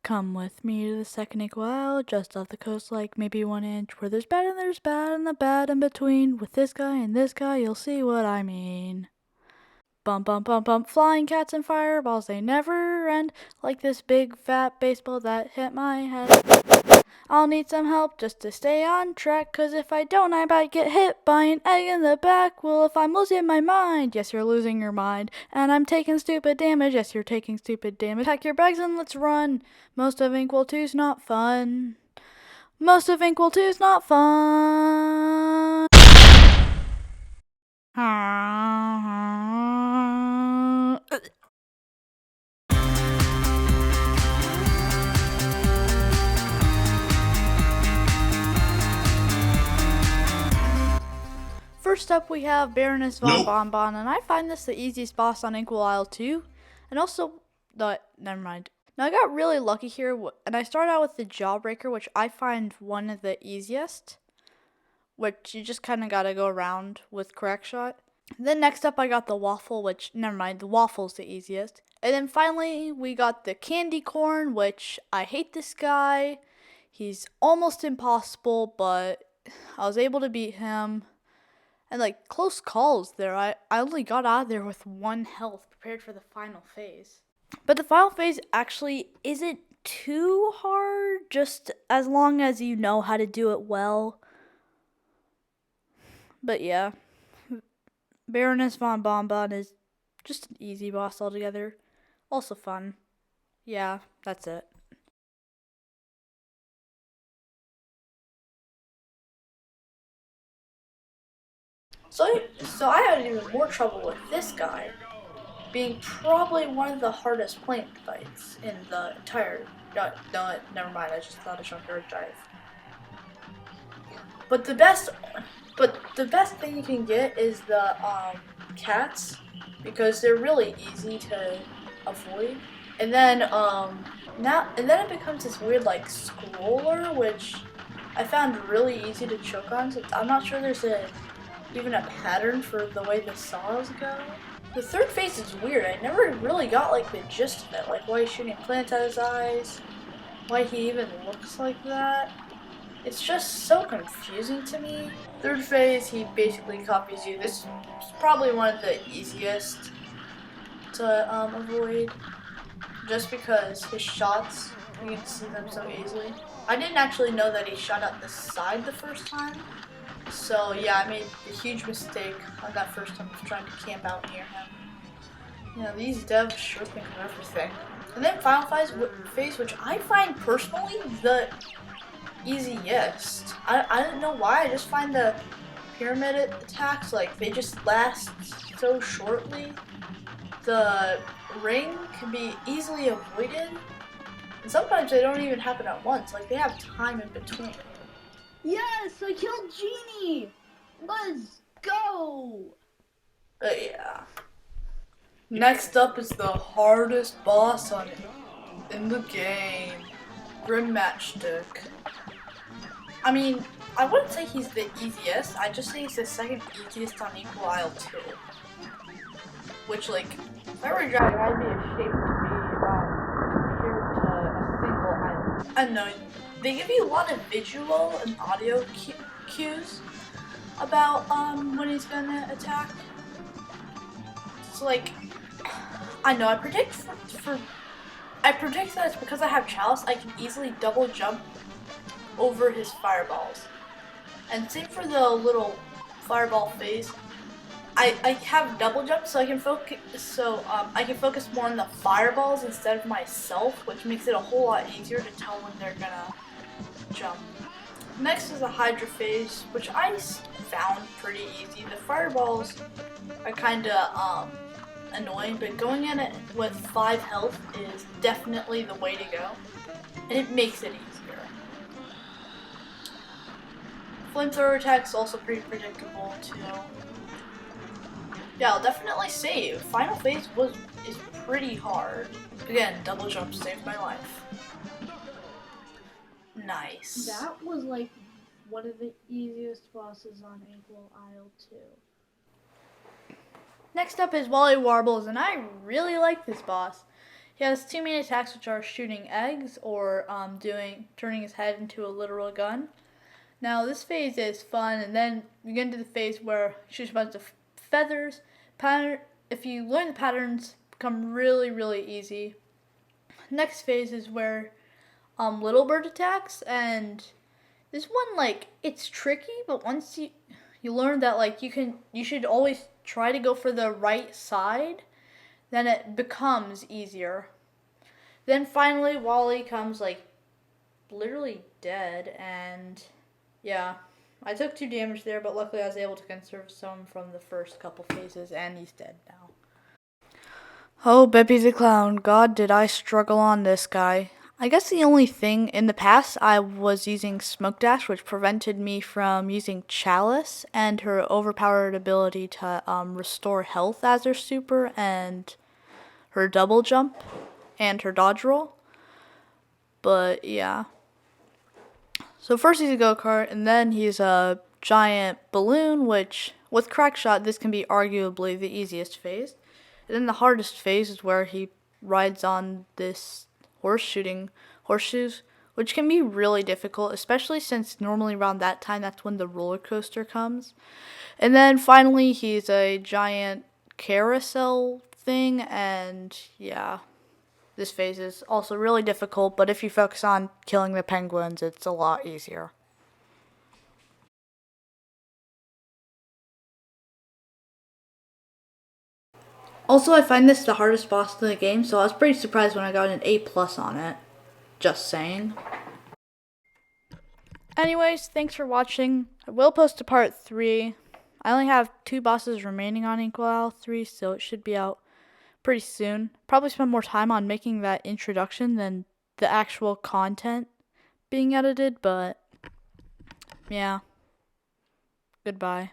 Come with me to the second Inkwell, just off the coast, like maybe 1 inch, where there's bad and the bad in between. With this guy and this guy, you'll see what I mean. Bump, bump, bump, bump, flying cats and fireballs, they never end, like this big fat baseball that hit my head. I'll need some help just to stay on track, 'cause if I don't, I might get hit by an egg in the back. Well, if I'm losing my mind, yes, you're losing your mind. And I'm taking stupid damage, yes, you're taking stupid damage. Pack your bags and let's run. Most of Inkwell 2's not fun. Most of Inkwell 2's not fun. First up, we have Baroness von Bonbon, and I find this the easiest boss on Inkwell Isle 2. And also, never mind. Now, I got really lucky here, and I started out with the Jawbreaker, which I find one of the easiest, which you just kind of got to go around with correct shot. Then next up, I got the Waffle, which, never mind, the Waffle's the easiest. And then finally, we got the Candy Corn, which I hate this guy. He's almost impossible, but I was able to beat him. And like close calls there, I only got out of there with 1 health, prepared for the final phase. But the final phase actually isn't too hard, just as long as you know how to do it well. But yeah, Baroness von Bonbon is just an easy boss altogether. Also fun. Yeah, that's it. So I had even more trouble with this guy, being probably one of the hardest plant fights in the entire. No, never mind. I just thought I showed her a dive. But the best thing you can get is the cats, because they're really easy to avoid. And then it becomes this weird like scroller, which I found really easy to choke on. So I'm not sure there's even a pattern for the way the saws go. The third phase is weird. I never really got like the gist of it, like why he's shooting plants out his eyes, why he even looks like that. It's just so confusing to me. Third phase, he basically copies you. This is probably one of the easiest to avoid, just because his shots, you can see them so easily. I didn't actually know that he shot out the side the first time. So yeah, I made a huge mistake on that first time of trying to camp out near him. You know, these devs sure think of everything. And then final phase, which I find personally the easiest. I don't know why, I just find the pyramid attacks, like, they just last so shortly. The ring can be easily avoided, and sometimes they don't even happen at once, like they have time in between. Yes, I killed Genie! Let's go! But yeah. Next up is the hardest boss in the game, Grim Matchstick. I mean, I wouldn't say he's the easiest, I'd just say he's the second easiest on Inkwell Isle 2. Which, like, if I were a driver, I'd be ashamed to be compared to a single island. I don't know, they give you a lot of visual and audio cues about when he's gonna attack. So like, I know I predict that it's because I have Chalice, I can easily double jump over his fireballs. And same for the little fireball phase. I have double jump, so I can focus more on the fireballs instead of myself, which makes it a whole lot easier to tell when they're gonna jump. Next is the Hydra phase, which I found pretty easy. The fireballs are kinda annoying, but going in it with 5 health is definitely the way to go, and it makes it easier. Flamethrower attack's also pretty predictable too. Yeah, I'll definitely say final phase is pretty hard. Again, double jump saved my life. Nice. That was like one of the easiest bosses on Inkwell Isle 2. Next up is Wally Warbles, and I really like this boss. He has two main attacks, which are shooting eggs or turning his head into a literal gun. Now this phase is fun, and then you get into the phase where he shoots a bunch of feathers. If you learn the patterns, become really, really easy. Next phase is where little bird attacks, and this one, like, it's tricky, but once you learn that, like, you should always try to go for the right side, then it becomes easier. Then finally Wally comes, like, literally dead, and yeah, I took 2 damage there, but luckily I was able to conserve some from the first couple phases, and he's dead now. Oh, Beppy the Clown, God, did I struggle on this guy. I guess the only thing, in the past I was using Smoke Dash, which prevented me from using Chalice and her overpowered ability to restore health as her super, and her double jump, and her dodge roll. But yeah. So first he's a go-kart, and then he's a giant balloon, which, with crack shot, this can be arguably the easiest phase. And then the hardest phase is where he rides on this horseshoes, which can be really difficult, especially since normally around that time, that's when the roller coaster comes. And then finally, he's a giant carousel thing, and yeah, this phase is also really difficult, but if you focus on killing the penguins, it's a lot easier. Also, I find this the hardest boss in the game, so I was pretty surprised when I got an A+ on it. Just saying. Anyways, thanks for watching. I will post a part 3. I only have 2 bosses remaining on Inkwell 3, so it should be out pretty soon. Probably spend more time on making that introduction than the actual content being edited, but yeah. Goodbye.